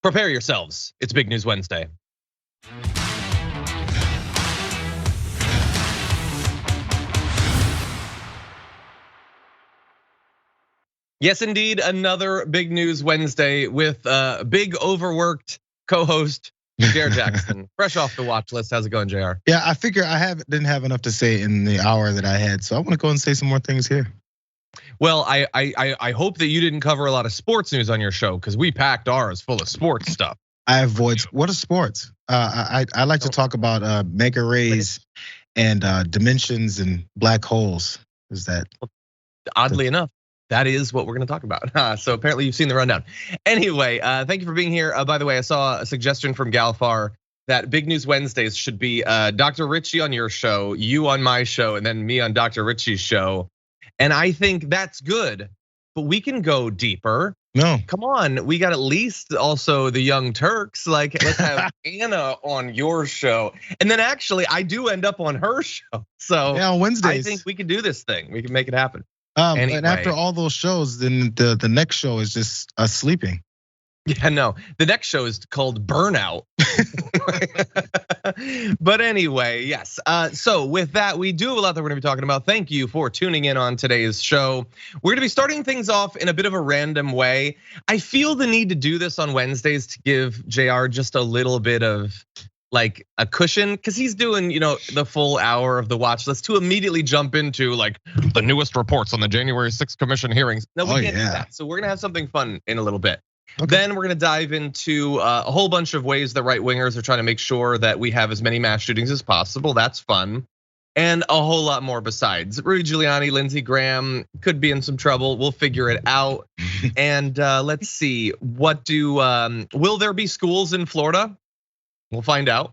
Prepare yourselves. It's Big News Wednesday. Yes, indeed, another Big News Wednesday with big overworked co-host Jayar Jackson, fresh off the watch list. How's it going, Jayar? Yeah, I figure didn't have enough to say in the hour that I had, so I want to go and say some more things here. Well, I hope that you didn't cover a lot of sports news on your show because we packed ours full of sports stuff. I avoid what are sports? I like to talk about mega rays and dimensions and black holes. Is that oddly enough? That is what we're gonna talk about. So apparently you've seen the rundown. Anyway, thank you for being here. By the way, I saw a suggestion from Galfar that Big News Wednesdays should be Dr. Richie on your show, you on my show, and then me on Dr. Richie's show. And I think that's good, but we can go deeper. No, come on, we got at least also the Young Turks. Like, let's have Anna on your show, and then actually I do end up on her show. So yeah, on Wednesdays. I think we can do this thing. We can make it happen. Anyway. And after all those shows, then the next show is just us sleeping. Yeah, no, the next show is called Burnout. But anyway, yes. So with that, we do have a lot that we're gonna be talking about. Thank you for tuning in on today's show. We're gonna be starting things off in a bit of a random way. I feel the need to do this on Wednesdays to give Jayar just a little bit of like a cushion, because he's doing, the full hour of the watch list to immediately jump into like the newest reports on the January 6th commission hearings. No, we can't do that. So we're gonna have something fun in a little bit. Okay. Then we're gonna dive into a whole bunch of ways that right wingers are trying to make sure that we have as many mass shootings as possible. That's fun. And a whole lot more besides. Rudy Giuliani, Lindsay Graham could be in some trouble. We'll figure it out. And let's see, will there be schools in Florida? We'll find out.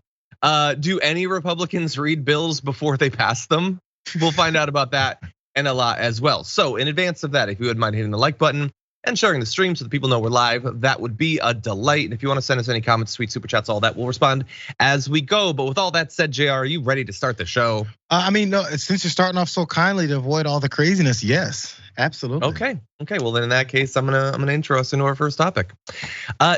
Do any Republicans read bills before they pass them? We'll find out about that and a lot as well. So in advance of that, if you wouldn't mind hitting the like button and sharing the stream so that people know we're live, that would be a delight. And if you want to send us any comments, tweets, super chats, all that, we'll respond as we go. But with all that said, Jayar, are you ready to start the show? No, since you're starting off so kindly to avoid all the craziness, yes, absolutely. Okay. Well, then in that case, I'm gonna intro us into our first topic.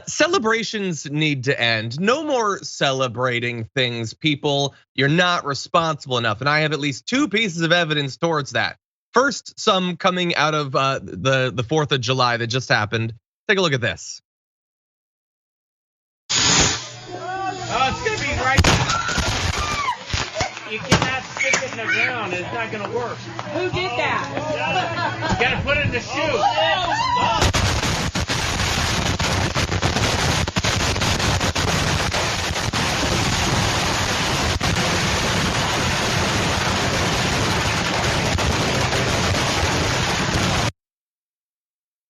Celebrations need to end. No more celebrating things, people. You're not responsible enough, and I have at least two pieces of evidence towards that. First, some coming out of the 4th of July that just happened. Take a look at this. Oh, it's gonna be right. You cannot stick it in the ground. It's not gonna work. Who did that? You gotta put it in the shoe.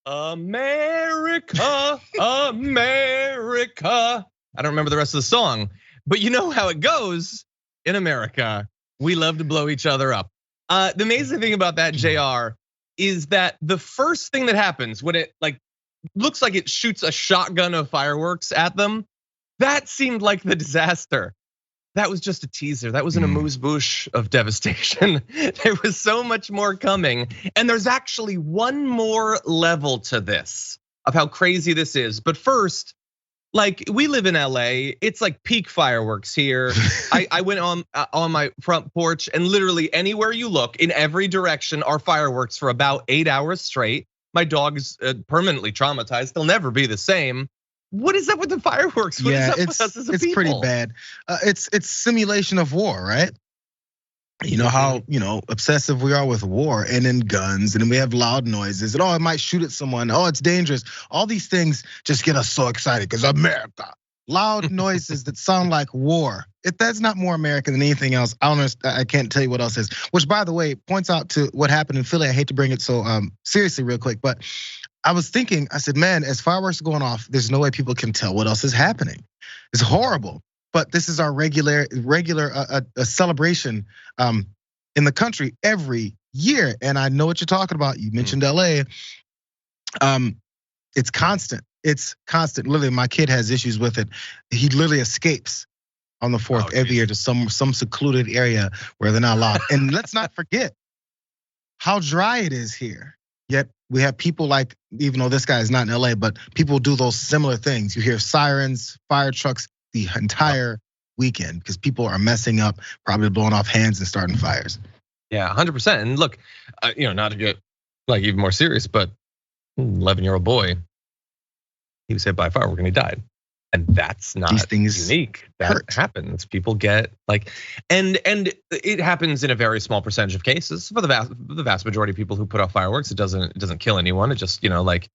America, America. I don't remember the rest of the song, but you know how it goes in America. We love to blow each other up. The amazing thing about that, Jayar, is that the first thing that happens when it looks like it shoots a shotgun of fireworks at them, that seemed like the disaster. That was just a teaser. That was an amuse-bouche of devastation. There was so much more coming. And there's actually one more level to this of how crazy this is. But first, we live in LA. It's like peak fireworks here. I went on my front porch and literally anywhere you look in every direction are fireworks for about 8 hours straight. My dog's permanently traumatized. They'll never be the same. What is up with the fireworks? What is up with us as a people? It's pretty bad. It's simulation of war, right? You know how obsessive we are with war and then guns, and then we have loud noises, and it might shoot at someone. It's dangerous. All these things just get us so excited because America. Loud noises that sound like war. If that's not more American than anything else, I can't tell you what else is. Which, by the way, points out to what happened in Philly. I hate to bring it so seriously real quick, but I was thinking, I said, man, as fireworks are going off, there's no way people can tell what else is happening. It's horrible. But this is our regular celebration in the country every year. And I know what you're talking about. You mentioned LA. It's constant. It's constant. Literally, my kid has issues with it. He literally escapes on the 4th every year to some secluded area where they're not allowed. And let's not forget how dry it is here. Yet we have people like, even though this guy is not in LA, but people do those similar things. You hear sirens, fire trucks the entire weekend because people are messing up, probably blowing off hands and starting fires. Yeah, 100%. And look, not to get like even more serious, but 11-year-old boy, he was hit by a firework and he died. And that's not These things unique. That happens. People get like, and it happens in a very small percentage of cases. For the vast majority of people who put off fireworks, it doesn't kill anyone. It just makes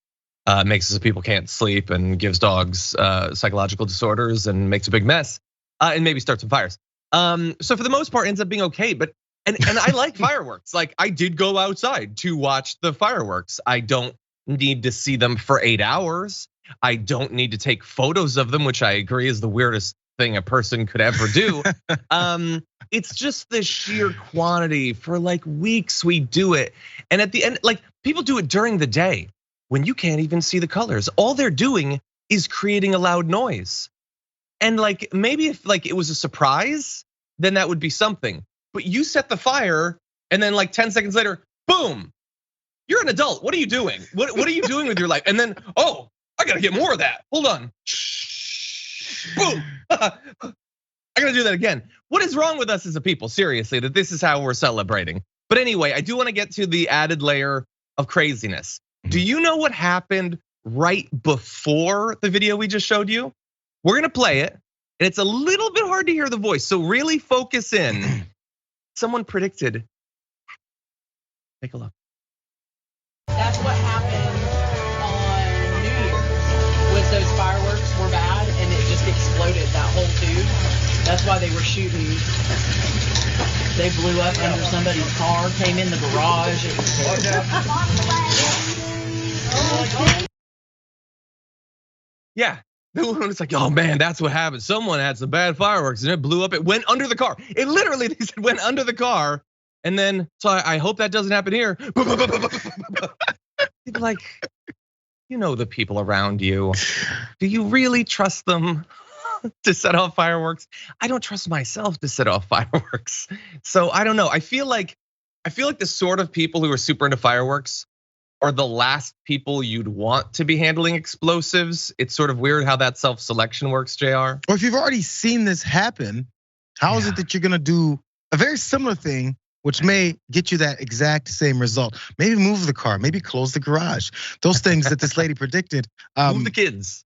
it so people can't sleep and gives dogs psychological disorders and makes a big mess, and maybe starts some fires. So for the most part, ends up being okay. But and I like fireworks. Like I did go outside to watch the fireworks. I don't need to see them for 8 hours. I don't need to take photos of them, which I agree is the weirdest thing a person could ever do. It's just the sheer quantity. For like weeks we do it, and at the end, like people do it during the day when you can't even see the colors. All they're doing is creating a loud noise. And like maybe if like it was a surprise, then that would be something. But you set the fire, and then like 10 seconds later, boom, you're an adult. What are you doing? What are you doing with your life? And then I gotta get more of that. Hold on. Boom. I gotta do that again. What is wrong with us as a people? Seriously, that this is how we're celebrating. But anyway, I do wanna get to the added layer of craziness. Do you know what happened right before the video we just showed you? We're gonna play it, and it's a little bit hard to hear the voice, so really focus in. Someone predicted. Take a look. That's what happened on New Year's. Was those fireworks were bad and it just exploded, that whole tube. That's why they were shooting. They blew up under somebody's car, came in the garage. Yeah. It's like, oh man, that's what happened. Someone had some bad fireworks and it blew up. It went under the car. It literally, they said, went under the car. And then, so I hope that doesn't happen here. Like, the people around you. Do you really trust them to set off fireworks? I don't trust myself to set off fireworks. So I don't know. I feel like the sort of people who are super into fireworks are the last people you'd want to be handling explosives. It's sort of weird how that self-selection works, Jayar. Or if you've already seen this happen, how is it that you're gonna do a very similar thing, which may get you that exact same result? Maybe move the car, maybe close the garage. Those things that this lady predicted. Move the kids.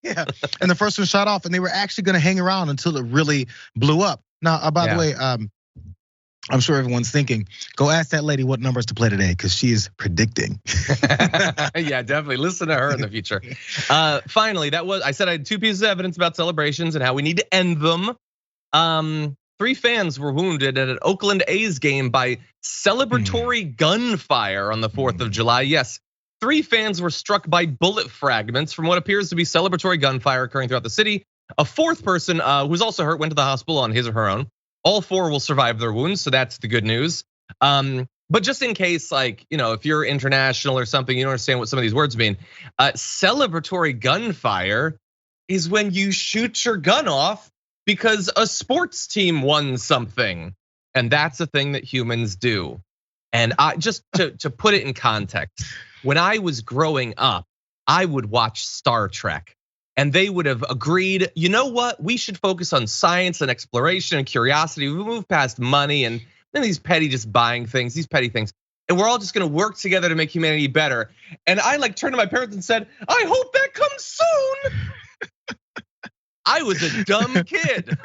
Yeah, and the first one shot off, and they were actually gonna hang around until it really blew up. Now, by the way, I'm sure everyone's thinking, go ask that lady what numbers to play today, because she is predicting. Yeah, definitely listen to her in the future. Finally, I said I had 2 pieces of evidence about celebrations and how we need to end them. 3 fans were wounded at an Oakland A's game by celebratory gunfire on the 4th of July. Yes, 3 fans were struck by bullet fragments from what appears to be celebratory gunfire occurring throughout the city. A 4th person who was also hurt went to the hospital on his or her own. All 4 will survive their wounds, so that's the good news. But just in case, if you're international or something, you don't understand what some of these words mean. Celebratory gunfire is when you shoot your gun off because a sports team won something, and that's a thing that humans do. And I just to put it in context, when I was growing up, I would watch Star Trek. And they would have agreed, you know what? We should focus on science and exploration and curiosity. We move past money and then these petty just buying things, these petty things. And we're all just gonna work together to make humanity better. And I turned to my parents and said, I hope that comes soon. I was a dumb kid.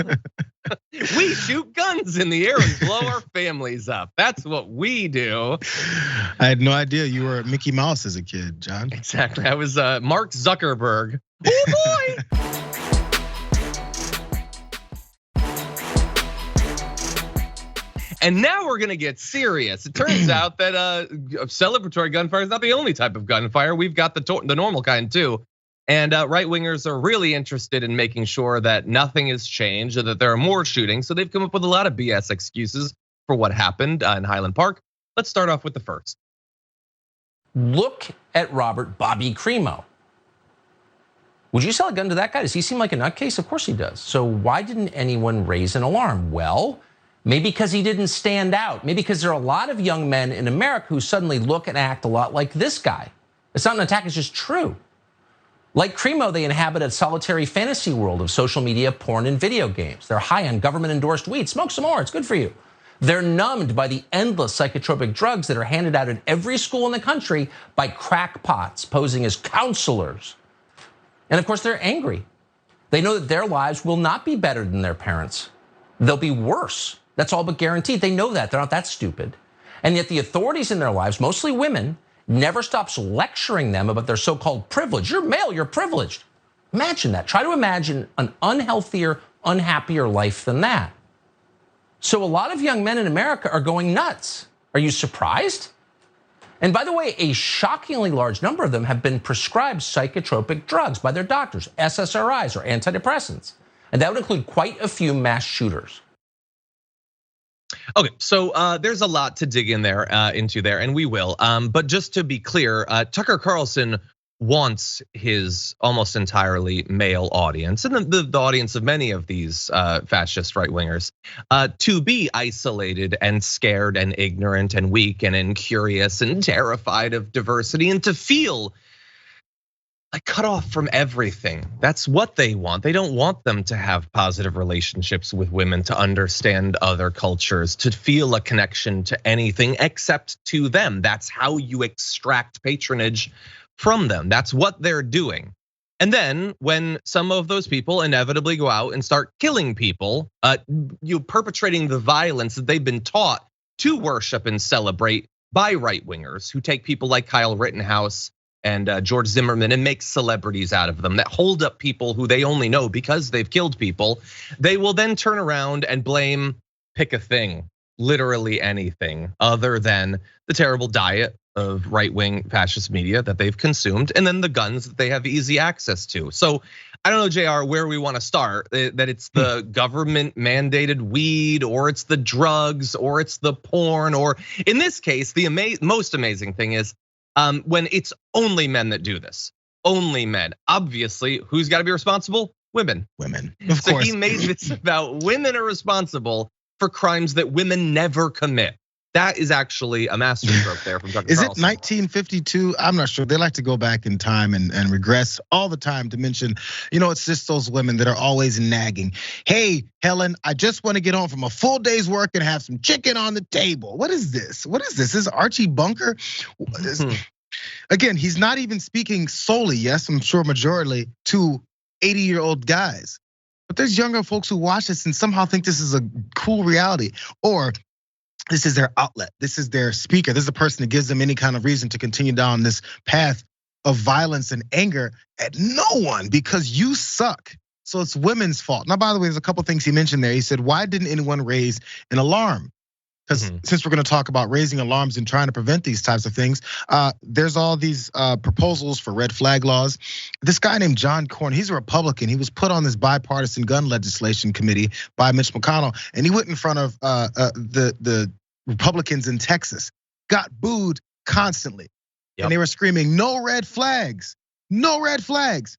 We shoot guns in the air and blow our families up. That's what we do. I had no idea you were Mickey Mouse as a kid, John. Exactly, I was Mark Zuckerberg. Oh boy! And now we're gonna get serious. It turns out that celebratory gunfire is not the only type of gunfire. We've got the normal kind too. And right wingers are really interested in making sure that nothing has changed or that there are more shootings. So they've come up with a lot of BS excuses for what happened in Highland Park. Let's start off with the first. Look at Robert Bobby Crimo. Would you sell a gun to that guy? Does he seem like a nutcase? Of course he does. So why didn't anyone raise an alarm? Well, Maybe because he didn't stand out. Maybe because there are a lot of young men in America who suddenly look and act a lot like this guy. It's not an attack, it's just true. Like Cremo, they inhabit a solitary fantasy world of social media, porn, and video games. They're high on government-endorsed weed. Smoke some more, it's good for you. They're numbed by the endless psychotropic drugs that are handed out in every school in the country by crackpots posing as counselors. And of course, they're angry. They know that their lives will not be better than their parents. They'll be worse. That's all but guaranteed. They know that. They're not that stupid. And yet the authorities in their lives, mostly women, never stops lecturing them about their so-called privilege. You're male, you're privileged. Imagine that. Try to imagine an unhealthier, unhappier life than that. So a lot of young men in America are going nuts. Are you surprised? And by the way, a shockingly large number of them have been prescribed psychotropic drugs by their doctors, SSRIs or antidepressants. And that would include quite a few mass shooters. Okay, so there's a lot to dig in there, into there, and we will. But just to be clear, Tucker Carlson wants his almost entirely male audience, and the audience of many of these fascist right-wingers, to be isolated and scared and ignorant and weak and incurious and terrified of diversity, and to feel like cut off from everything. That's what they want. They don't want them to have positive relationships with women, to understand other cultures, to feel a connection to anything except to them. That's how you extract patronage from them. That's what they're doing. And then when some of those people inevitably go out and start killing people, you perpetrating the violence that they've been taught to worship and celebrate by right-wingers who take people like Kyle Rittenhouse and George Zimmerman and make celebrities out of them, that hold up people who they only know because they've killed people, they will then turn around and blame, pick a thing, literally anything other than the terrible diet of right-wing fascist media that they've consumed, and then the guns that they have easy access to. So I don't know, Jayar, where we want to start, that it's the government mandated weed, or it's the drugs, or it's the porn, or in this case, the most amazing thing is when it's only men that do this, only men. Obviously, who's got to be responsible? Women. Women, of so course. He made this about women are responsible for crimes that women never commit. That is actually a masterstroke there from Tucker Is it Carlson. 1952? I'm not sure. They like to go back in time and regress all the time to mention, it's just those women that are always nagging. Hey, Helen, I just want to get home from a full day's work and have some chicken on the table. What is this? What is this? This is Archie Bunker? Again, he's not even speaking solely, yes, I'm sure majorly, to 80-year-old guys. But there's younger folks who watch this and somehow think this is a cool reality, or this is their outlet. This is their speaker. This is the person that gives them any kind of reason to continue down this path of violence and anger at no one, because you suck. So it's women's fault. Now, by the way, there's a couple things he mentioned there. He said, why didn't anyone raise an alarm? Because since we're gonna talk about raising alarms and trying to prevent these types of things, there's all these proposals for red flag laws. This guy named John Cornyn, he's a Republican. He was put on this bipartisan gun legislation committee by Mitch McConnell, and he went in front of the Republicans in Texas, got booed constantly. Yep. And they were screaming, no red flags, no red flags.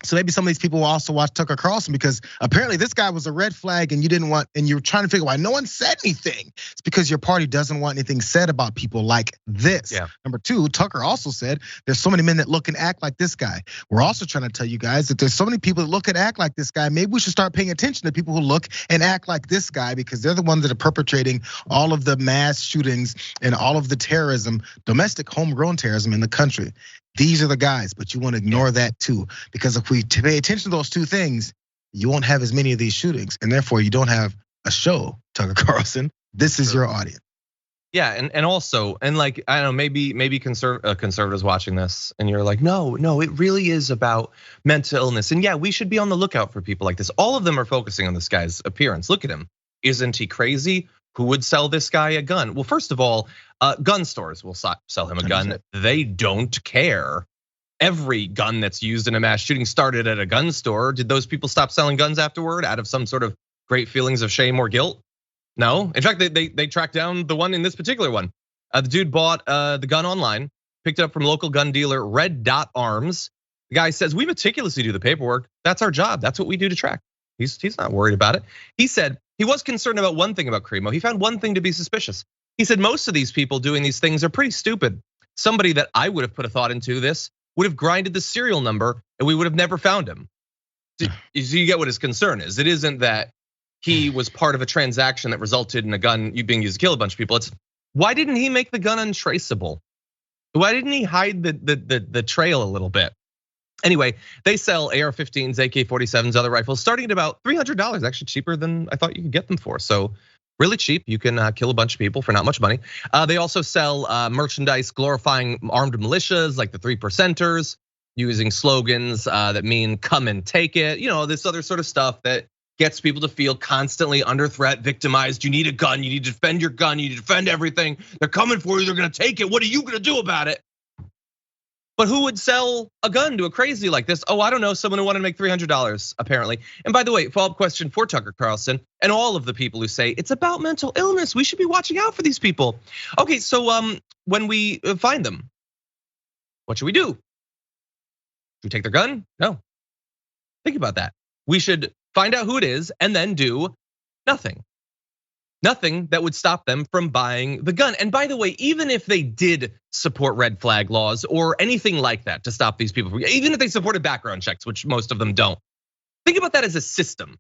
So maybe some of these people will also watch Tucker Carlson, because apparently this guy was a red flag and and you're trying to figure why no one said anything. It's because your party doesn't want anything said about people like this. Yeah. Number two, Tucker also said there's so many men that look and act like this guy. We're also trying to tell you guys that there's so many people that look and act like this guy. Maybe we should start paying attention to people who look and act like this guy, because they're the ones that are perpetrating all of the mass shootings and all of the terrorism, domestic homegrown terrorism in the country. These are the guys, but you want to ignore that too, because if we pay attention to those two things, you won't have as many of these shootings, and therefore you don't have a show, Tucker Carlson. This is your audience. Yeah, and also, and like, I don't know, maybe conservatives watching this, and you're like, no, it really is about mental illness, and yeah, we should be on the lookout for people like this. All of them are focusing on this guy's appearance. Look at him. Isn't he crazy? Who would sell this guy a gun? Well, first of all, gun stores will sell him a gun. They don't care. Every gun that's used in a mass shooting started at a gun store. Did those people stop selling guns afterward out of some sort of great feelings of shame or guilt? No. In fact, they tracked down the one in this particular one. The dude bought the gun online, picked it up from local gun dealer Red Dot Arms. The guy says, we meticulously do the paperwork. That's our job. That's what we do to track. He's not worried about it. He said, he was concerned about one thing about Cremo. He found one thing to be suspicious. He said most of these people doing these things are pretty stupid. Somebody that I would have put a thought into this would have grinded the serial number and we would have never found him. So you get what his concern is. It isn't that he was part of a transaction that resulted in a gun being used to kill a bunch of people. It's why didn't he make the gun untraceable? Why didn't he hide the trail a little bit? Anyway, they sell AR-15s, AK-47s, other rifles starting at about $300, actually cheaper than I thought you could get them for. So really cheap, you can kill a bunch of people for not much money. They also sell merchandise glorifying armed militias like the 3%ers, using slogans that mean come and take it. You know, this other sort of stuff that gets people to feel constantly under threat, victimized. You need a gun, you need to defend your gun, you need to defend everything. They're coming for you, they're gonna take it. What are you gonna do about it? But who would sell a gun to a crazy like this? Oh, I don't know, someone who wanted to make $300 apparently. And by the way, follow-up question for Tucker Carlson and all of the people who say it's about mental illness. We should be watching out for these people. Okay, so when we find them, what should we do? Should we take their gun? No. Think about that. We should find out who it is and then do nothing. Nothing that would stop them from buying the gun. And by the way, even if they did support red flag laws or anything like that to stop these people, even if they supported background checks, which most of them don't, think about that as a system.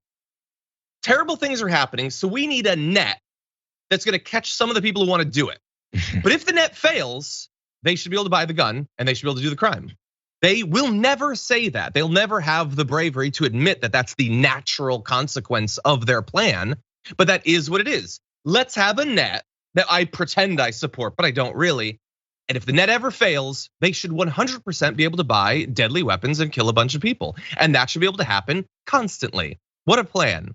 Terrible things are happening, so we need a net that's gonna catch some of the people who wanna do it. But if the net fails, they should be able to buy the gun and they should be able to do the crime. They will never say that. They'll never have the bravery to admit that that's the natural consequence of their plan. But that is what it is. Let's have a net that I pretend I support, but I don't really. And if the net ever fails, they should 100% be able to buy deadly weapons and kill a bunch of people. And that should be able to happen constantly. What a plan.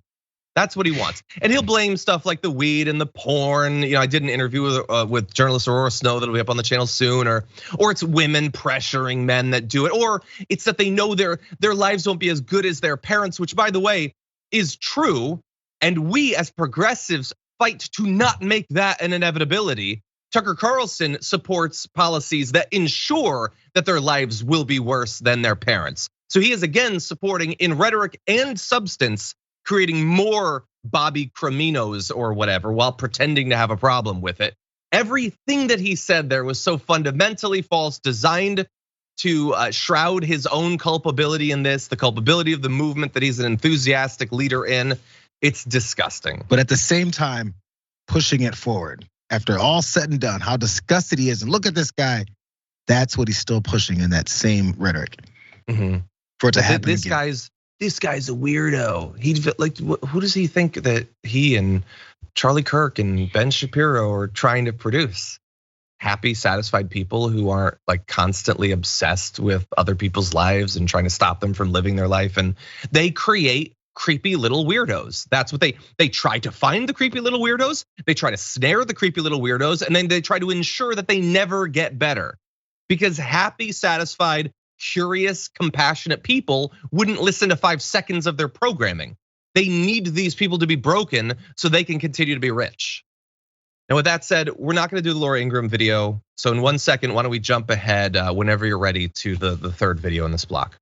That's what he wants. And he'll blame stuff like the weed and the porn. You know, I did an interview with journalist Aurora Snow that'll be up on the channel soon, or it's women pressuring men that do it, or it's that they know their lives won't be as good as their parents, which by the way, is true. And we as progressives fight to not make that an inevitability. Tucker Carlson supports policies that ensure that their lives will be worse than their parents. So he is again supporting in rhetoric and substance, creating more Bobby Criminos or whatever while pretending to have a problem with it. Everything that he said there was so fundamentally false, designed to shroud his own culpability in this, the culpability of the movement that he's an enthusiastic leader in. It's disgusting. But at the same time, pushing it forward after all said and done, how disgusted he is. And look at this guy. That's what he's still pushing in that same rhetoric. For it to happen this again. This guy's a weirdo. He like, who does he think that he and Charlie Kirk and Ben Shapiro are trying to produce? Happy, satisfied people who aren't like constantly obsessed with other people's lives and trying to stop them from living their life. And they create creepy little weirdos. That's what they try to find the creepy little weirdos. They try to snare the creepy little weirdos, and then they try to ensure that they never get better. Because happy, satisfied, curious, compassionate people wouldn't listen to 5 seconds of their programming. They need these people to be broken so they can continue to be rich. And with that said, we're not gonna do the Laura Ingraham video. So in 1 second, why don't we jump ahead whenever you're ready to the third video in this block.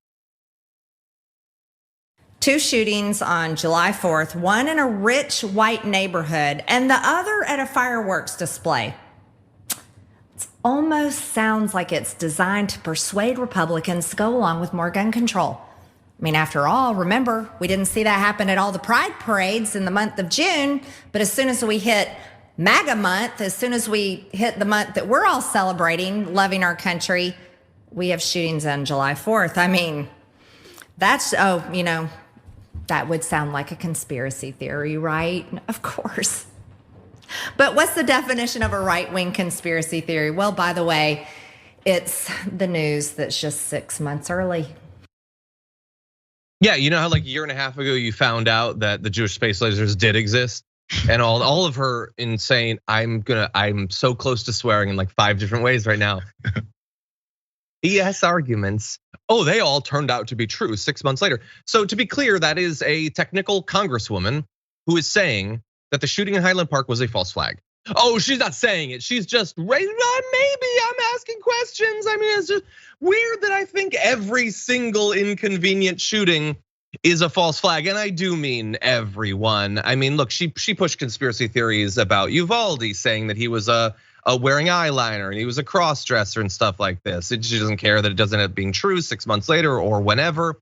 2 shootings on July 4th, one in a rich white neighborhood and the other at a fireworks display. It almost sounds like it's designed to persuade Republicans to go along with more gun control. I mean, after all, remember, we didn't see that happen at all the pride parades in the month of June, but as soon as we hit MAGA month, as soon as we hit the month that we're all celebrating, loving our country, we have shootings on July 4th. I mean, that's, that would sound like a conspiracy theory, right? Of course. But what's the definition of a right-wing conspiracy theory? Well, by the way, it's the news that's just 6 months early. Yeah, you know how like a year and a half ago you found out that the Jewish space lasers did exist? And all of her insane, I'm so close to swearing in like 5 different ways right now. BS arguments. Oh, they all turned out to be true 6 months later. So to be clear, that is a technical congresswoman who is saying that the shooting in Highland Park was a false flag. Oh, she's not saying it. She's just maybe I'm asking questions. I mean, it's just weird that I think every single inconvenient shooting is a false flag, and I do mean everyone. I mean, look, she pushed conspiracy theories about Uvalde, saying that he was wearing eyeliner and he was a cross-dresser and stuff like this. She doesn't care that it doesn't end up being true 6 months later or whenever.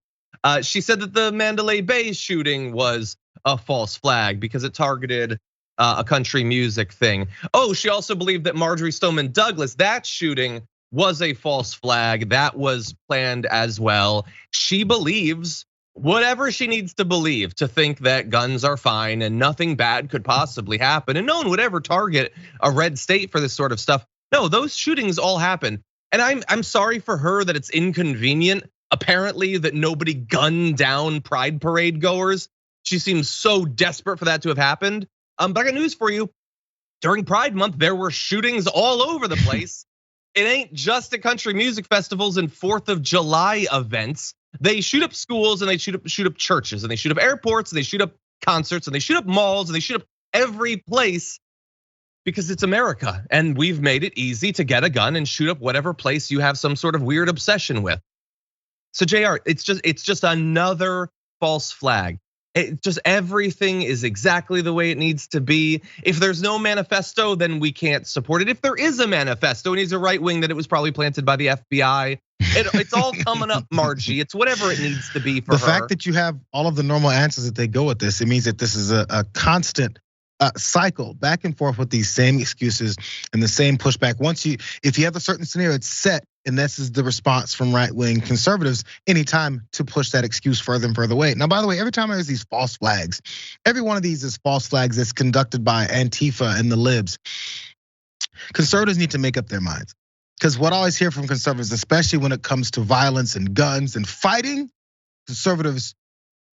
She said that the Mandalay Bay shooting was a false flag because it targeted a country music thing. Oh, she also believed that Marjorie Stoneman Douglas, that shooting was a false flag. That was planned as well. She believes whatever she needs to believe to think that guns are fine and nothing bad could possibly happen. And no one would ever target a red state for this sort of stuff. No, those shootings all happen. And I'm sorry for her that it's inconvenient, apparently, that nobody gunned down Pride Parade goers. She seems so desperate for that to have happened. But I got news for you. During Pride Month, there were shootings all over the place. It ain't just at country music festivals and 4th of July events. They shoot up schools and they shoot up churches and they shoot up airports and they shoot up concerts and they shoot up malls and they shoot up every place because it's America and we've made it easy to get a gun and shoot up whatever place you have some sort of weird obsession with. So Jayar, it's just another false flag. It just everything is exactly the way it needs to be. If there's no manifesto, then we can't support it. If there is a manifesto and he's a right wing, that it was probably planted by the FBI. It's all coming up, Margie. It's whatever it needs to be for her. The fact that you have all of the normal answers that they go with this, it means that this is a constant cycle back and forth with these same excuses and the same pushback. If you have a certain scenario, it's set, and this is the response from right-wing conservatives anytime to push that excuse further and further away. Now, by the way, every time there's these false flags, every one of these is false flags that's conducted by Antifa and the libs. Conservatives need to make up their minds. Because what I always hear from conservatives, especially when it comes to violence and guns and fighting, conservatives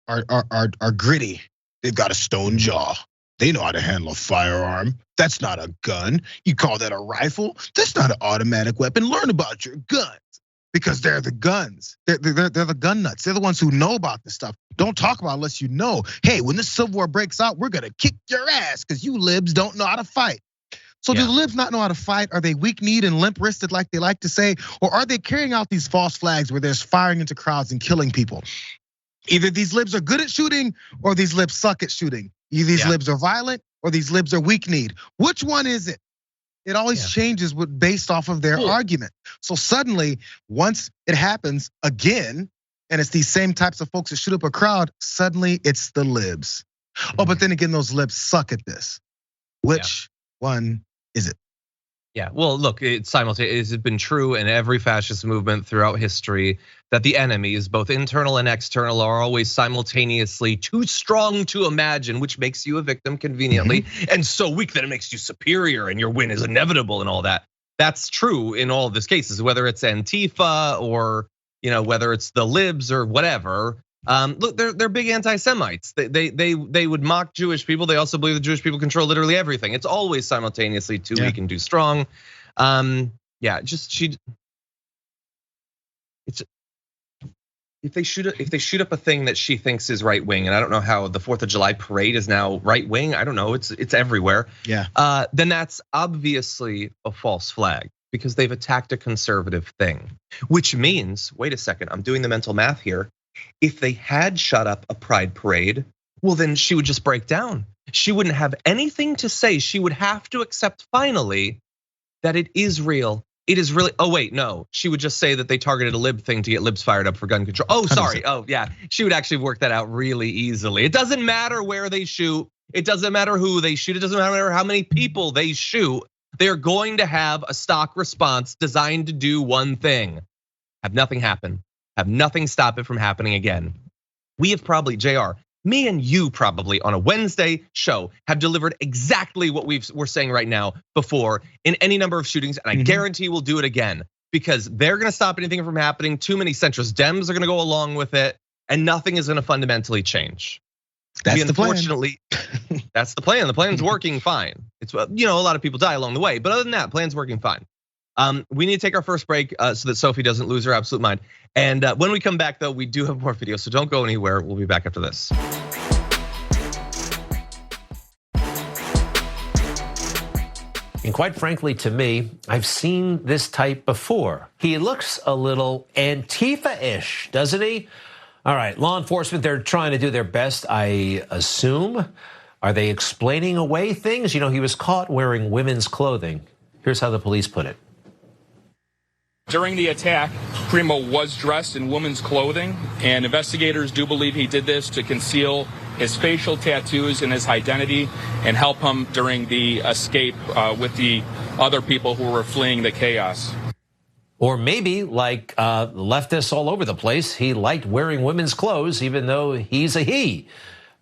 are gritty. They've got a stone jaw. They know how to handle a firearm. That's not a gun. You call that a rifle? That's not an automatic weapon. Learn about your guns because they're the guns. They're the gun nuts. They're the ones who know about this stuff. Don't talk about it unless you know. Hey, when this civil war breaks out, we're gonna kick your ass because you libs don't know how to fight. So do the libs not know how to fight? Are they weak-kneed and limp-wristed like they like to say? Or are they carrying out these false flags where there's firing into crowds and killing people? Either these libs are good at shooting or these libs suck at shooting. Either these libs are violent or these libs are weak-kneed. Which one is it? It always changes based off of their argument. So suddenly, once it happens again, and it's these same types of folks that shoot up a crowd, suddenly it's the libs. Oh, but then again, those libs suck at this. Which one is it? Yeah, well, look, it's simultaneous. It's been true in every fascist movement throughout history that the enemies, both internal and external, are always simultaneously too strong to imagine, which makes you a victim conveniently, and so weak that it makes you superior and your win is inevitable and all that. That's true in all of these cases, whether it's Antifa or whether it's the libs or whatever. Look, they're big anti-Semites. They would mock Jewish people. They also believe that Jewish people control literally everything. It's always simultaneously too weak and too strong. If they shoot up a thing that she thinks is right wing, and I don't know how the 4th of July parade is now right wing. I don't know. It's everywhere. Yeah. Then that's obviously a false flag because they've attacked a conservative thing, which means, wait a second, I'm doing the mental math here. If they had shut up a pride parade, well, then she would just break down. She wouldn't have anything to say. She would have to accept finally that it is real. It is really, oh wait, no. She would just say that they targeted a lib thing to get libs fired up for gun control. Oh, sorry, oh yeah. She would actually work that out really easily. It doesn't matter where they shoot. It doesn't matter who they shoot. It doesn't matter how many people they shoot. They're going to have a stock response designed to do one thing: have nothing happen. Have nothing stop it from happening again. We have probably, Jayar, me and you probably on a Wednesday show have delivered exactly what we're saying right now before in any number of shootings, and I guarantee we'll do it again because they're gonna stop anything from happening. Too many centrist Dems are gonna go along with it, and nothing is gonna fundamentally change. That's the plan. Unfortunately, that's the plan. The plan's working fine. It's a lot of people die along the way, but other than that, plan's working fine. We need to take our first break so that Sophie doesn't lose her absolute mind. And when we come back, though, we do have more videos, so don't go anywhere. We'll be back after this. And quite frankly, to me, I've seen this type before. He looks a little Antifa-ish, doesn't he? All right, law enforcement, they're trying to do their best, I assume. Are they explaining away things? You know, he was caught wearing women's clothing. Here's how the police put it. During the attack, Primo was dressed in women's clothing, and investigators do believe he did this to conceal his facial tattoos and his identity and help him during the escape with the other people who were fleeing the chaos. Or maybe, like leftists all over the place, he liked wearing women's clothes, even though he's a he.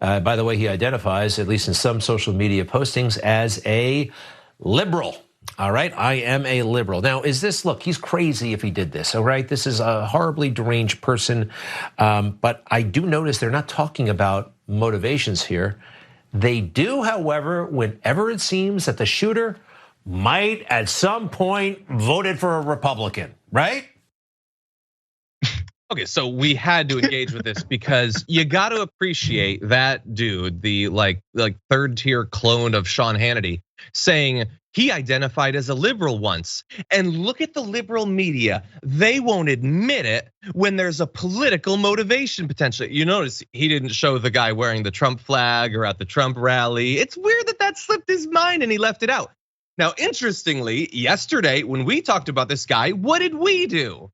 By the way, he identifies, at least in some social media postings, as a liberal. All right, I am a liberal. Now, is this, look, he's crazy if he did this, all right? This is a horribly deranged person. But I do notice they're not talking about motivations here. They do, however, whenever it seems that the shooter might at some point voted for a Republican, right? Okay, so we had to engage with this because you got to appreciate that dude, the like third tier clone of Sean Hannity, saying he identified as a liberal once. And look at the liberal media. They won't admit it when there's a political motivation potentially. You notice he didn't show the guy wearing the Trump flag or at the Trump rally. It's weird that slipped his mind and he left it out. Now, interestingly, yesterday when we talked about this guy, what did we do?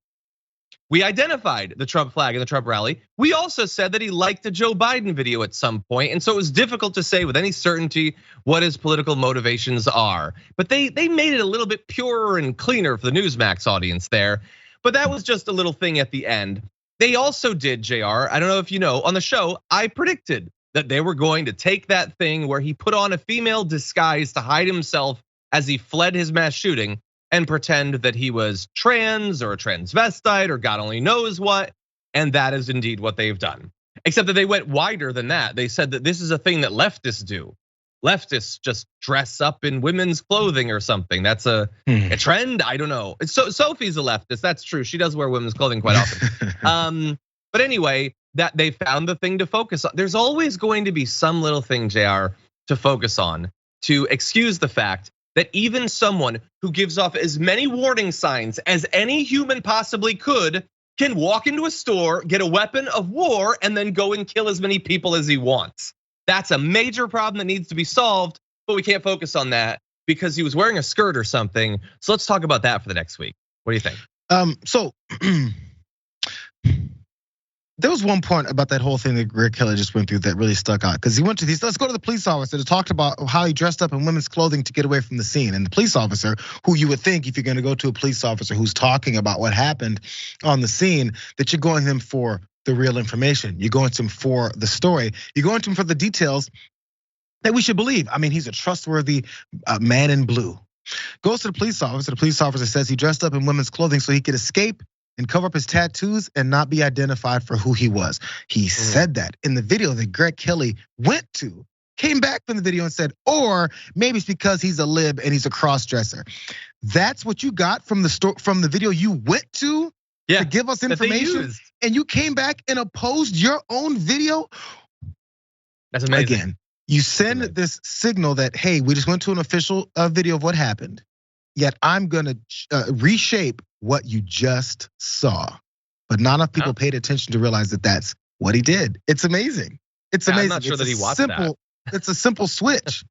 We identified the Trump flag and the Trump rally. We also said that he liked the Joe Biden video at some point, and so it was difficult to say with any certainty what his political motivations are. But they made it a little bit purer and cleaner for the Newsmax audience there. But that was just a little thing at the end. They also did, Jayar, I don't know if you know, on the show, I predicted that they were going to take that thing where he put on a female disguise to hide himself as he fled his mass shooting and pretend that he was trans or a transvestite or God only knows what. And that is indeed what they've done. Except that they went wider than that. They said that this is a thing that leftists do. Leftists just dress up in women's clothing or something. That's a trend, I don't know. So Sophie's a leftist, that's true. She does wear women's clothing quite often. But anyway, that they found the thing to focus on. There's always going to be some little thing, Jayar, to focus on to excuse the fact that even someone who gives off as many warning signs as any human possibly could can walk into a store, get a weapon of war, and then go and kill as many people as he wants. That's a major problem that needs to be solved, but we can't focus on that because he was wearing a skirt or something. So let's talk about that for the next week. What do you think? So there was one point about that whole thing that Greg Kelly just went through that really stuck out because he went to these. Let's go to the police officer that talked about how he dressed up in women's clothing to get away from the scene. And the police officer, who you would think if you're going to go to a police officer who's talking about what happened on the scene, that you're going to him for the real information. You're going to him for the story. You're going to him for the details that we should believe. I mean, he's a trustworthy man in blue. Goes to the police officer. The police officer says he dressed up in women's clothing so he could escape and cover up his tattoos and not be identified for who he was. He said that in the video that Greg Kelly went to, came back from the video and said, or maybe it's because he's a lib and he's a cross-dresser. That's what you got from the video you went to give us information, and you came back and opposed your own video. That's amazing. Again, you send this signal that, hey, we just went to an official video of what happened, yet I'm gonna reshape what you just saw. But not enough people paid attention to realize that that's what he did. It's amazing. It's amazing. I'm not sure that he watched that. It's a simple switch.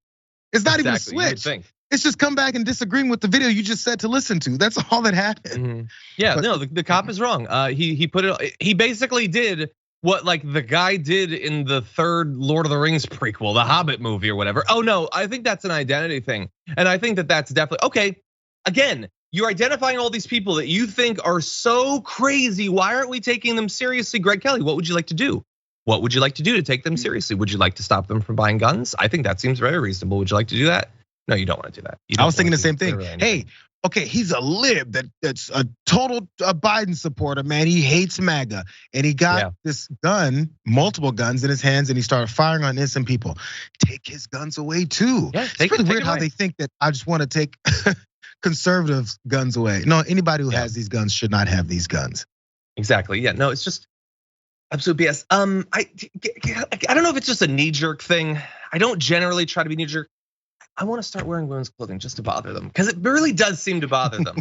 It's not even a switch. It's just come back and disagreeing with the video you just said to listen to. That's all that happened. Yeah, but no, the cop is wrong. He put it. He basically did what like the guy did in the third Lord of the Rings prequel, the Hobbit movie or whatever. Oh no, I think that's an identity thing, and I think that that's definitely okay. Again, you're identifying all these people that you think are so crazy. Why aren't we taking them seriously, Greg Kelly? What would you like to do? What would you like to do to take them seriously? Would you like to stop them from buying guns? I think that seems very reasonable. Would you like to do that? No, you don't want to do that. I was thinking the same thing. Hey, okay, he's a lib that's a total Biden supporter, man. He hates MAGA, and he got this gun, multiple guns in his hands, and he started firing on innocent people. Take his guns away too. Yeah, it's really weird how they think that I just want to take conservatives' guns away. No, anybody who has these guns should not have these guns. Exactly. Yeah. No, it's just absolute BS. I don't know if it's just a knee-jerk thing. I don't generally try to be knee-jerk. I want to start wearing women's clothing just to bother them because it really does seem to bother them.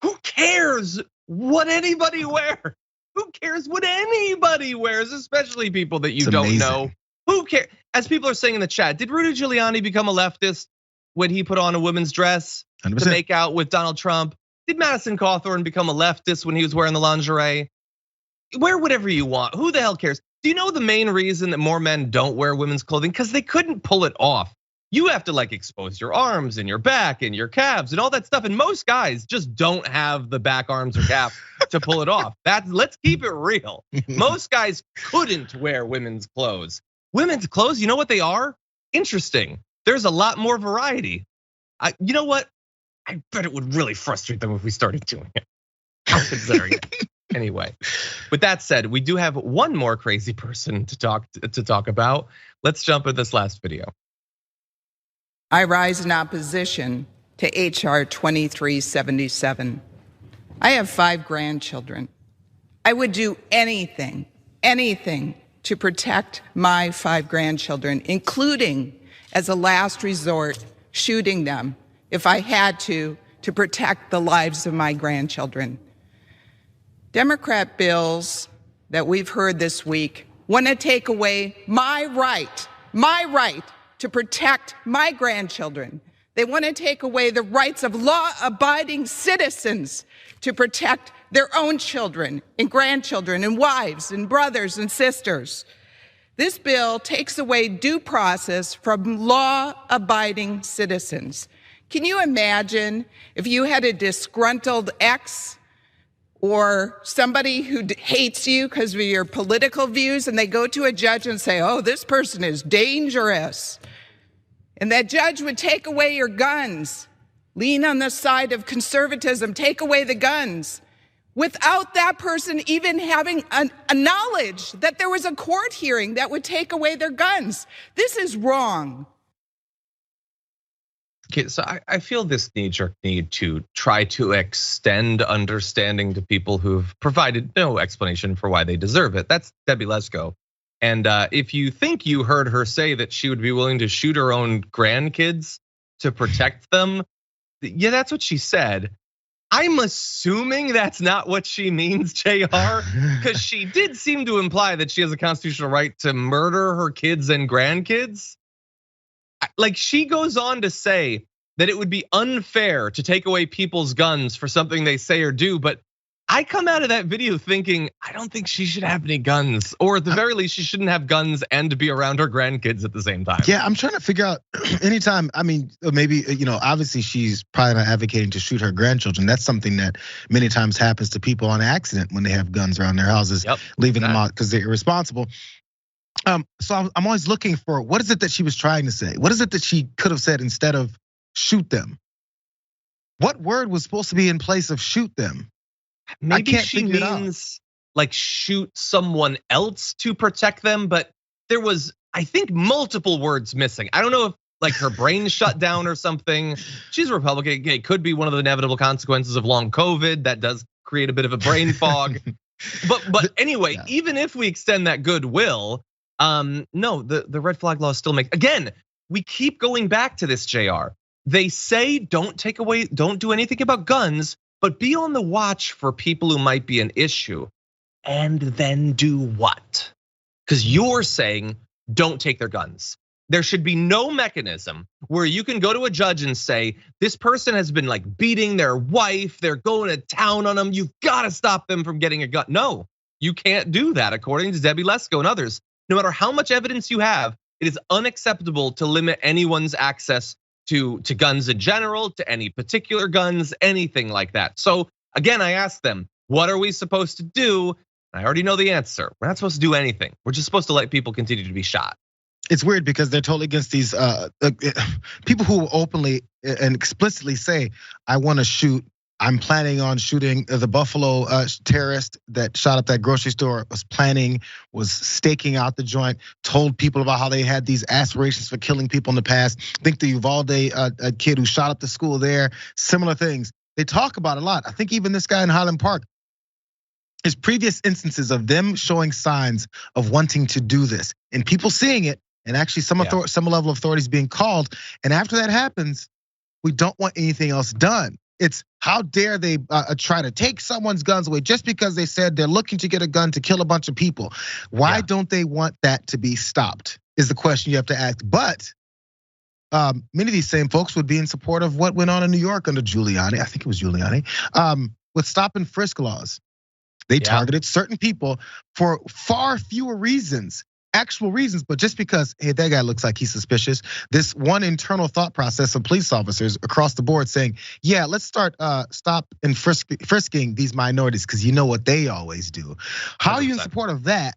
Who cares what anybody wears? Who cares what anybody wears, especially people that you It's don't amazing. know? Who cares? As people are saying in the chat, did Rudy Giuliani become a leftist when he put on a women's dress 100%. to make out with Donald Trump? Did Madison Cawthorn become a leftist when he was wearing the lingerie? Wear whatever you want. Who the hell cares? Do you know the main reason that more men don't wear women's clothing? Because they couldn't pull it off. You have to like expose your arms and your back and your calves and all that stuff. And most guys just don't have the back arms or calf to pull it off. Let's keep it real. Most guys couldn't wear women's clothes. Women's clothes, you know what they are? Interesting. There's a lot more variety. You know what? I bet it would really frustrate them if we started doing it. I'm considering it. Anyway, with that said, we do have one more crazy person to talk about. Let's jump at this last video. I rise in opposition to HR 2377. I have 5 grandchildren. I would do anything to protect my 5 grandchildren, including as a last resort, shooting them if I had to protect the lives of my grandchildren. Democrat bills that we've heard this week want to take away my right to protect my grandchildren. They want to take away the rights of law-abiding citizens to protect their own children and grandchildren and wives and brothers and sisters. This bill takes away due process from law-abiding citizens. Can you imagine if you had a disgruntled ex or somebody who hates you because of your political views, and they go to a judge and say, oh, this person is dangerous. And that judge would take away your guns, lean on the side of conservatism, take away the guns, without that person even having a knowledge that there was a court hearing that would take away their guns. This is wrong. Okay, so I feel this knee-jerk need to try to extend understanding to people who've provided no explanation for why they deserve it. That's Debbie Lesko. And if you think you heard her say that she would be willing to shoot her own grandkids to protect them, yeah, that's what she said. I'm assuming that's not what she means, Jayar, because she did seem to imply that she has a constitutional right to murder her kids and grandkids. Like, she goes on to say that it would be unfair to take away people's guns for something they say or do, but I come out of that video thinking, I don't think she should have any guns, or at the very least, she shouldn't have guns and be around her grandkids at the same time. Yeah, I'm trying to figure out anytime, I mean, maybe, obviously she's probably not advocating to shoot her grandchildren. That's something that many times happens to people on accident when they have guns around their houses, leaving them out because they're irresponsible. So I'm always looking for, what is it that she was trying to say? What is it that she could have said instead of shoot them? What word was supposed to be in place of shoot them? Maybe she means like shoot someone else to protect them, but there was, I think, multiple words missing. I don't know if like her brain shut down or something. She's a Republican. It could be one of the inevitable consequences of long COVID that does create a bit of a brain fog. But anyway, even if we extend that goodwill, no, the red flag law still makes, again, we keep going back to this, Jayar. They say don't take away, don't do anything about guns, but be on the watch for people who might be an issue. And then do what? Because you're saying don't take their guns. There should be no mechanism where you can go to a judge and say, this person has been like beating their wife, they're going to town on them, you've got to stop them from getting a gun. No, you can't do that according to Debbie Lesko and others. No matter how much evidence you have, it is unacceptable to limit anyone's access to guns in general, to any particular guns, anything like that. So again, I asked them, what are we supposed to do? I already know the answer. We're not supposed to do anything. We're just supposed to let people continue to be shot. It's weird because they're totally against these people who openly and explicitly say, I want to shoot. I'm planning on shooting the Buffalo terrorist that shot up that grocery store, was staking out the joint, told people about how they had these aspirations for killing people in the past. Think the Uvalde kid who shot up the school there, similar things. They talk about a lot. I think even this guy in Highland Park, his previous instances of them showing signs of wanting to do this and people seeing it, and actually some level of authorities being called. And after that happens, we don't want anything else done. It's how dare they try to take someone's guns away just because they said they're looking to get a gun to kill a bunch of people. Why don't they want that to be stopped is the question you have to ask. But many of these same folks would be in support of what went on in New York under Giuliani. I think it was Giuliani, with stop and frisk laws. They targeted certain people for far fewer reasons, actual reasons, but just because, hey, that guy looks like he's suspicious. This one internal thought process of police officers across the board saying, yeah, let's start stop and frisking these minorities because you know what they always do. How are you in support of that?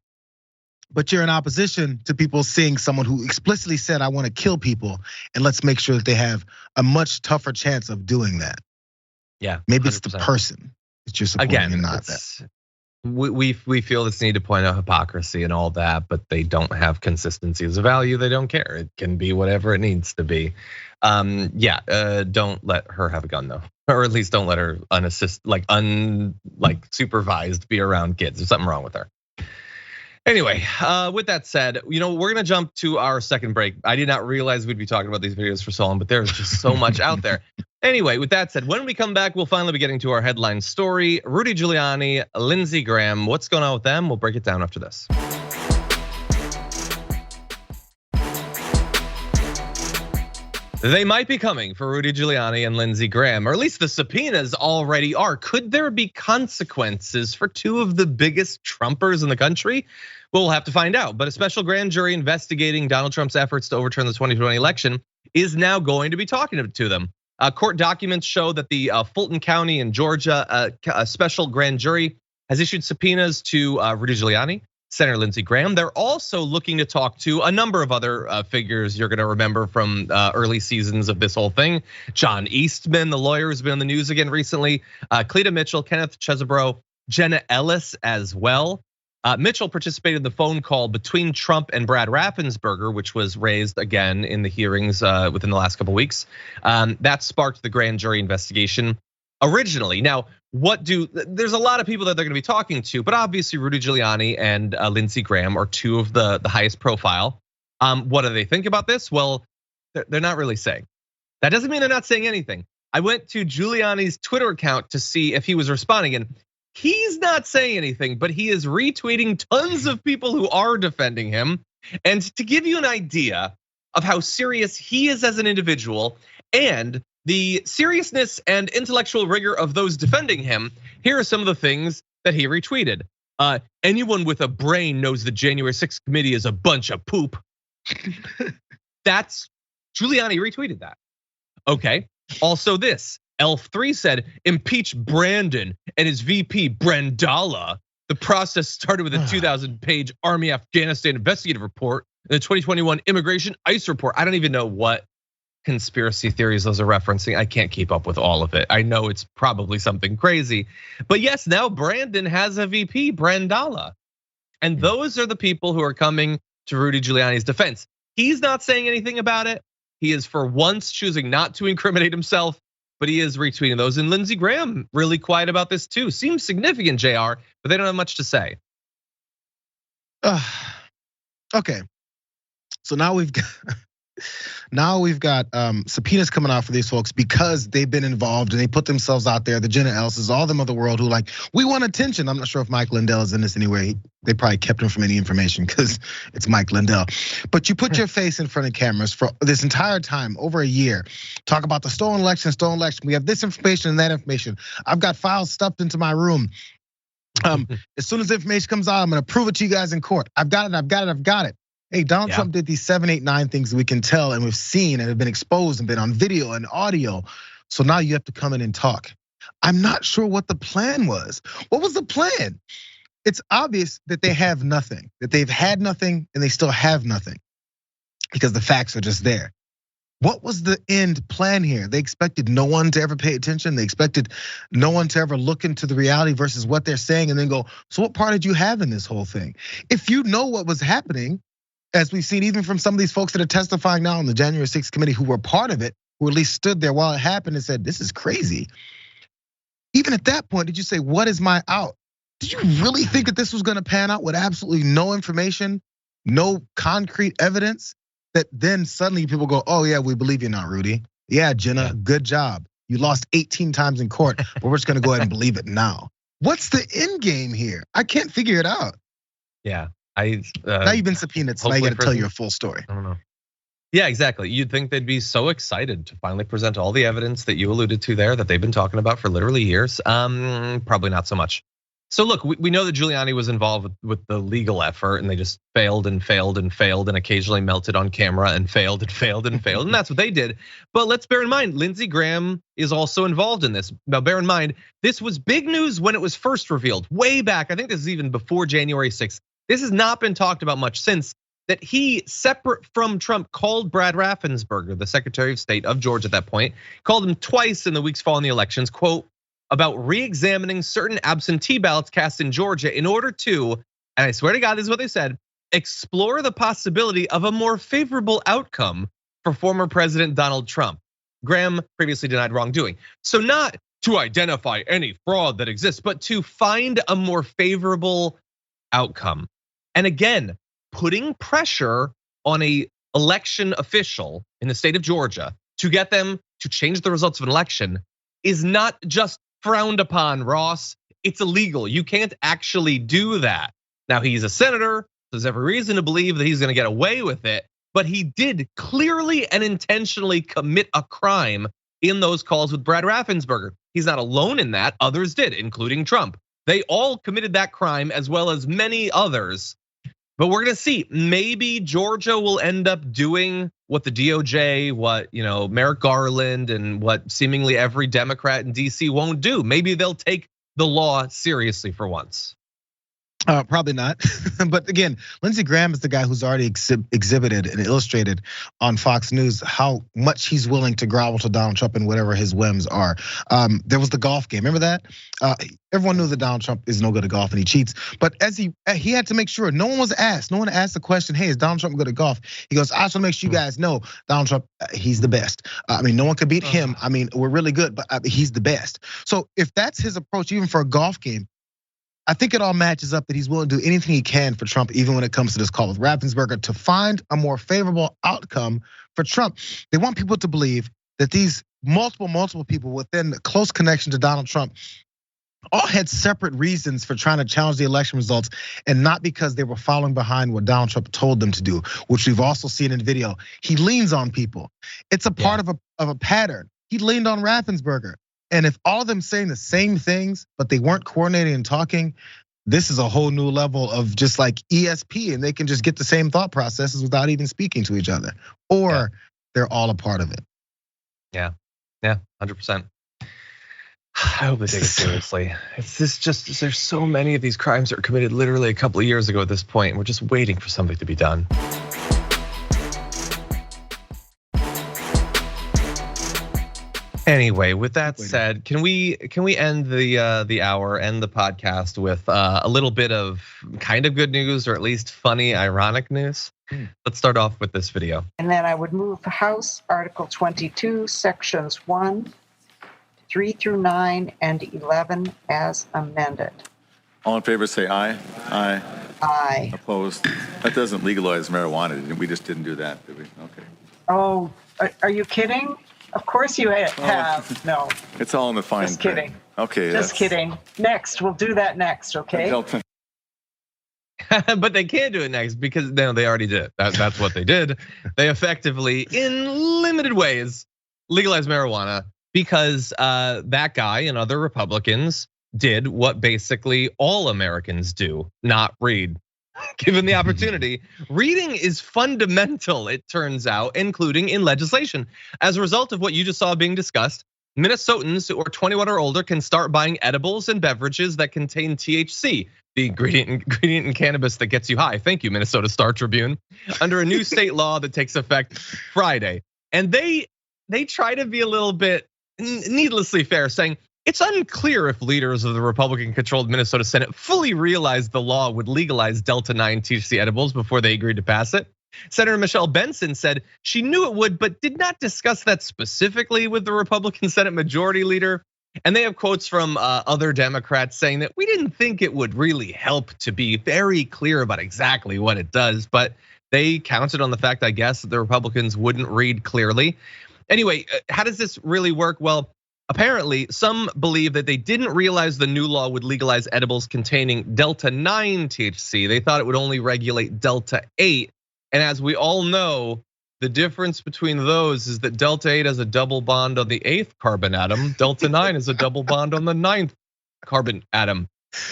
But you're in opposition to people seeing someone who explicitly said, I want to kill people, and let's make sure that they have a much tougher chance of doing that. Yeah, maybe 100%. It's the person that you're supporting and not that. We feel this need to point out hypocrisy and all that, but they don't have consistency as a value. They don't care. It can be whatever it needs to be. Don't let her have a gun though, or at least don't let her supervised be around kids. There's something wrong with her. Anyway, with that said, we're gonna jump to our second break. I did not realize we'd be talking about these videos for so long, but there's just so much out there. Anyway, with that said, when we come back, we'll finally be getting to our headline story. Rudy Giuliani, Lindsey Graham, what's going on with them? We'll break it down after this. They might be coming for Rudy Giuliani and Lindsey Graham, or at least the subpoenas already are. Could there be consequences for two of the biggest Trumpers in the country? We'll have to find out. But a special grand jury investigating Donald Trump's efforts to overturn the 2020 election is now going to be talking to them. Court documents show that the Fulton County in Georgia, a special grand jury has issued subpoenas to Rudy Giuliani, Senator Lindsey Graham. They're also looking to talk to a number of other figures you're gonna remember from early seasons of this whole thing. John Eastman, the lawyer who's been on the news again recently, Cleta Mitchell, Kenneth Chesebro, Jenna Ellis as well. Mitchell participated in the phone call between Trump and Brad Raffensperger, which was raised again in the hearings within the last couple weeks. That sparked the grand jury investigation originally. Now, there's a lot of people that they're gonna be talking to, but obviously Rudy Giuliani and Lindsey Graham are two of the highest profile. What do they think about this? Well, they're not really saying. That doesn't mean they're not saying anything. I went to Giuliani's Twitter account to see if he was responding, and he's not saying anything, but he is retweeting tons of people who are defending him. And to give you an idea of how serious he is as an individual and the seriousness and intellectual rigor of those defending him, here are some of the things that he retweeted. Anyone with a brain knows the January 6th committee is a bunch of poop. That's Giuliani retweeted that. Okay, also this. Elf3 said, impeach Brandon and his VP Brandala. The process started with a 2,000-page Army Afghanistan investigative report and the 2021 immigration ICE report. I don't even know what conspiracy theories those are referencing. I can't keep up with all of it. I know it's probably something crazy. But yes, now Brandon has a VP, Brandala. And those are the people who are coming to Rudy Giuliani's defense. He's not saying anything about it. He is for once choosing not to incriminate himself, but he is retweeting those. And Lindsey Graham really quiet about this too. Seems significant, Jayar, but they don't have much to say. Okay, so now we've got subpoenas coming out for these folks because they've been involved and they put themselves out there. The Jenna Elses, all them of the world who like, we want attention. I'm not sure if Mike Lindell is in this anyway. They probably kept him from any information because it's Mike Lindell. But you put your face in front of cameras for this entire time, over a year. Talk about the stolen election. We have this information and that information. I've got files stuffed into my room. As soon as the information comes out, I'm gonna prove it to you guys in court. I've got it. Hey, Donald Trump did these 7, 8, 9 things that we can tell and we've seen and have been exposed and been on video and audio. So now you have to come in and talk. I'm not sure what the plan was. What was the plan? It's obvious that they have nothing, that they've had nothing and they still have nothing because the facts are just there. What was the end plan here? They expected no one to ever pay attention. They expected no one to ever look into the reality versus what they're saying and then go, so what part did you have in this whole thing? If you know what was happening, as we've seen even from some of these folks that are testifying now on the January 6th committee who were part of it, who at least stood there while it happened and said, this is crazy. Even at that point, did you say, what is my out? Did you really think that this was gonna pan out with absolutely no information, no concrete evidence? That then suddenly people go, oh yeah, we believe you now, Rudy. Yeah, Jenna, good job. You lost 18 times in court, but we're just gonna go ahead and believe it now. What's the end game here? I can't figure it out. Yeah, now you've been subpoenaed, so now you got to tell your full story. I don't know. Yeah, exactly. You'd think they'd be so excited to finally present all the evidence that you alluded to there that they've been talking about for literally years. Probably not so much. So look, we know that Giuliani was involved with the legal effort, and they just failed and failed and failed, and occasionally melted on camera and failed and failed and failed, and that's what they did. But let's bear in mind, Lindsey Graham is also involved in this. Now, bear in mind, this was big news when it was first revealed, way back. I think this is even before January 6th. This has not been talked about much since. That he, separate from Trump, called Brad Raffensperger, the Secretary of State of Georgia at that point, called him twice in the weeks following the elections, quote, about re-examining certain absentee ballots cast in Georgia in order to, and I swear to God, this is what they said, explore the possibility of a more favorable outcome for former President Donald Trump. Graham previously denied wrongdoing. So not to identify any fraud that exists, but to find a more favorable outcome. And again, putting pressure on a election official in the state of Georgia to get them to change the results of an election is not just frowned upon, Ross. It's illegal. You can't actually do that. Now, he's a senator, so there's every reason to believe that he's gonna get away with it, but he did clearly and intentionally commit a crime in those calls with Brad Raffensperger. He's not alone in that, others did, including Trump. They all committed that crime as well as many others. But we're gonna see, maybe Georgia will end up doing what the DOJ, what Merrick Garland, and what seemingly every Democrat in DC won't do. Maybe they'll take the law seriously for once. Probably not. But again, Lindsey Graham is the guy who's already exhibited and illustrated on Fox News how much he's willing to grovel to Donald Trump and whatever his whims are. There was the golf game, remember that? Everyone knew that Donald Trump is no good at golf and he cheats. But as he had to make sure, no one was asked. No one asked the question, hey, is Donald Trump good at golf? He goes, I just want to make sure you guys know Donald Trump, he's the best. I mean, no one could beat him. I mean, we're really good, but he's the best. So if that's his approach, even for a golf game, I think it all matches up that he's willing to do anything he can for Trump, even when it comes to this call with Raffensperger, to find a more favorable outcome for Trump. They want people to believe that these multiple people within close connection to Donald Trump all had separate reasons for trying to challenge the election results, and not because they were following behind what Donald Trump told them to do, which we've also seen in the video. He leans on people. It's a part of a pattern. He leaned on Raffensperger. And if all of them saying the same things, but they weren't coordinating and talking, this is a whole new level of just like ESP, and they can just get the same thought processes without even speaking to each other, or they're all a part of it. Yeah, 100%. I hope they take it seriously. It's just there's so many of these crimes that were committed literally a couple of years ago at this point. We're just waiting for something to be done. Anyway, with that said, can we end the hour, end the podcast with a little bit of kind of good news, or at least funny, ironic news? Let's start off with this video. And then I would move House Article 22, Sections 1, 3 through 9, and 11 as amended. All in favor say aye. Aye. Aye. Opposed? That doesn't legalize marijuana. We just didn't do that, did we? Okay. Oh, are you kidding? Of course you have. No. It's all in the fine print. Just kidding. Okay. Just kidding. Next, we'll do that next, okay? But they can't do it next because they already did. That's what they did. They effectively, in limited ways, legalized marijuana because that guy and other Republicans did what basically all Americans do, not read. Given the opportunity, reading is fundamental, it turns out, including in legislation. As a result of what you just saw being discussed, Minnesotans who are 21 or older can start buying edibles and beverages that contain THC, the ingredient in cannabis that gets you high. Thank you, Minnesota Star Tribune, under a new state law that takes effect Friday. And they try to be a little bit needlessly fair, saying, it's unclear if leaders of the Republican-controlled Minnesota Senate fully realized the law would legalize Delta-9 THC edibles before they agreed to pass it. Senator Michelle Benson said she knew it would, but did not discuss that specifically with the Republican Senate Majority Leader. And they have quotes from other Democrats saying that we didn't think it would really help to be very clear about exactly what it does, but they counted on the fact, I guess, that the Republicans wouldn't read clearly. Anyway, how does this really work? Well, Apparently, some believe that they didn't realize the new law would legalize edibles containing Delta-9 THC. They thought it would only regulate Delta-8. And as we all know, the difference between those is that Delta-8 has a double bond on the 8th carbon atom. Delta-9 is a double bond on the 9th carbon atom,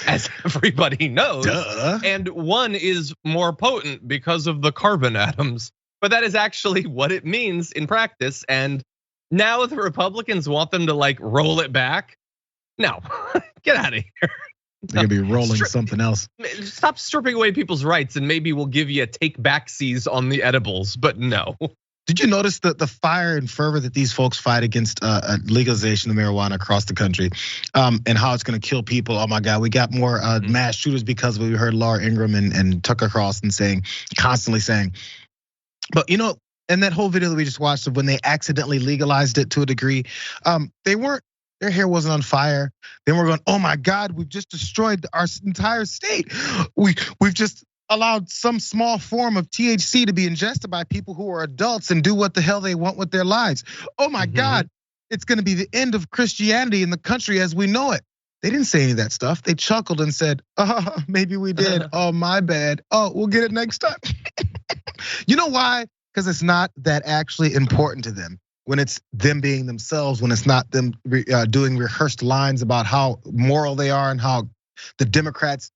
as everybody knows. Duh. And one is more potent because of the carbon atoms. But that is actually what it means in practice. And now the Republicans want them to like roll it back. No, get out of here. They're gonna be rolling something else. Stop stripping away people's rights and maybe we'll give you a take backsies on the edibles, but no. Did you notice the fire and fervor that these folks fight against legalization of marijuana across the country, and how it's going to kill people? Oh my God, we got more mass shooters because we heard Laura Ingraham and Tucker Carlson constantly saying. But you know, and that whole video that we just watched of when they accidentally legalized it to a degree, their hair wasn't on fire. Then we're going, oh my God, we've just destroyed our entire state. We've just allowed some small form of THC to be ingested by people who are adults and do what the hell they want with their lives. Oh my God, it's gonna be the end of Christianity in the country as we know it. They didn't say any of that stuff. They chuckled and said, oh, maybe we did. Oh, my bad. Oh, we'll get it next time. You know why? Because it's not that actually important to them. When it's them being themselves, when it's not them doing rehearsed lines about how moral they are and how the Democrats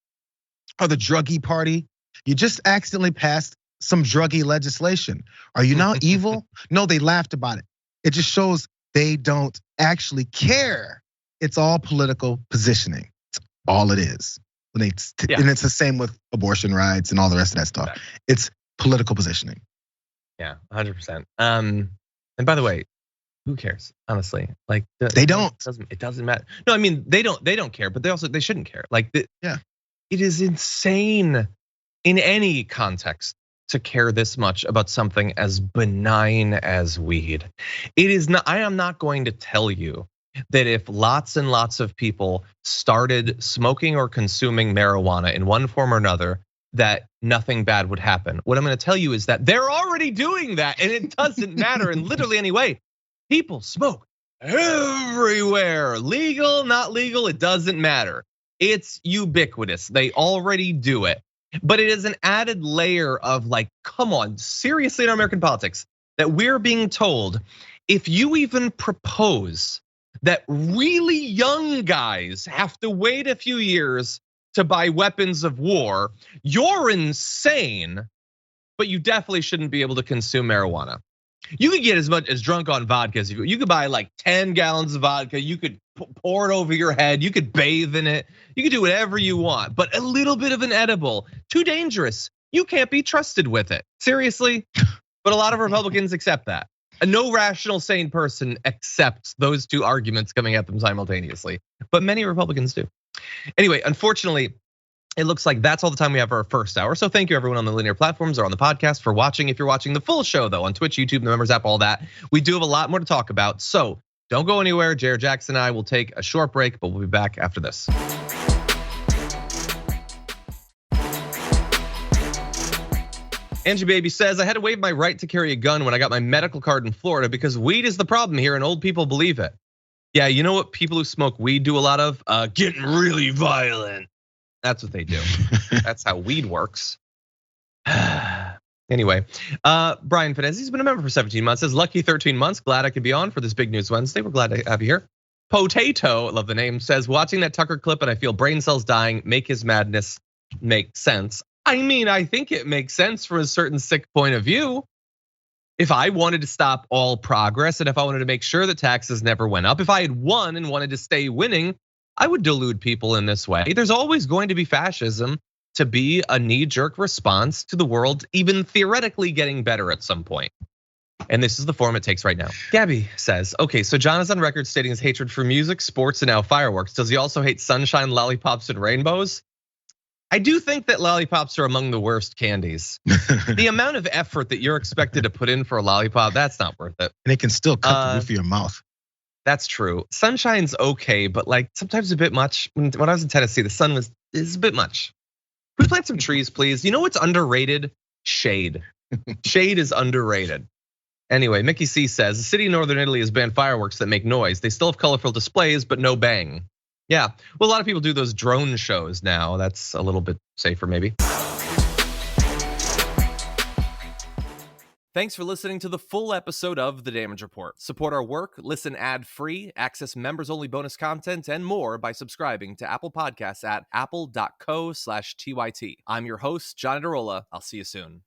are the druggy party. You just accidentally passed some druggy legislation. Are you now evil? No, they laughed about it. It just shows they don't actually care. It's all political positioning. It's all it is. And it's the same with abortion rights and all the rest of that stuff. Exactly. It's political positioning. Yeah, 100%. And by the way, who cares? Honestly, like they don't. It doesn't matter. No, I mean they don't care, but they shouldn't care. Like it is insane in any context to care this much about something as benign as weed. It is not. I am not going to tell you that if lots and lots of people started smoking or consuming marijuana in one form or another, that nothing bad would happen. What I'm going to tell you is that they're already doing that, and it doesn't matter in literally any way. People smoke everywhere, legal, not legal, it doesn't matter. It's ubiquitous. They already do it. But it is an added layer of like, come on, seriously in American politics, that we're being told if you even propose that really young guys have to wait a few years to buy weapons of war, you're insane, but you definitely shouldn't be able to consume marijuana. You could get as much as drunk on vodka as you could buy like 10 gallons of vodka, you could pour it over your head, you could bathe in it, you could do whatever you want, but a little bit of an edible, too dangerous. You can't be trusted with it, seriously. But a lot of Republicans accept that. No rational, sane person accepts those two arguments coming at them simultaneously, but many Republicans do. Anyway, unfortunately, it looks like that's all the time we have for our first hour. So thank you everyone on the linear platforms or on the podcast for watching. If you're watching the full show though, on Twitch, YouTube, the members app, all that, we do have a lot more to talk about. So don't go anywhere. Jayar Jackson and I will take a short break, but we'll be back after this. Angie Baby says, I had to waive my right to carry a gun when I got my medical card in Florida because weed is the problem here and old people believe it. Yeah, you know what people who smoke weed do a lot of? Getting really violent. That's what they do. That's how weed works. Anyway, Brian Fidesz, he's been a member for 17 months, says, lucky 13 months, glad I could be on for this big news Wednesday. We're glad to have you here. Potato, love the name, says, watching that Tucker clip and I feel brain cells dying, make his madness make sense. I mean, I think it makes sense from a certain sick point of view. If I wanted to stop all progress and if I wanted to make sure that taxes never went up, if I had won and wanted to stay winning, I would delude people in this way. There's always going to be fascism to be a knee-jerk response to the world, even theoretically getting better at some point. And this is the form it takes right now. Gabby says, okay, so John is on record stating his hatred for music, sports, and now fireworks. Does he also hate sunshine, lollipops, and rainbows? I do think that lollipops are among the worst candies. The amount of effort that you're expected to put in for a lollipop, that's not worth it. And it can still cut the roof of your mouth. That's true. Sunshine's okay, but like sometimes a bit much. When I was in Tennessee, the sun is a bit much. Can we plant some trees, please? You know what's underrated? Shade. Shade is underrated. Anyway, Mickey C says, the city in northern Italy has banned fireworks that make noise. They still have colorful displays, but no bang. Yeah, well, a lot of people do those drone shows now. That's a little bit safer, maybe. Thanks for listening to the full episode of The Damage Report. Support our work, listen ad-free, access members-only bonus content, and more by subscribing to Apple Podcasts at apple.co/TYT. I'm your host, John Adarola. I'll see you soon.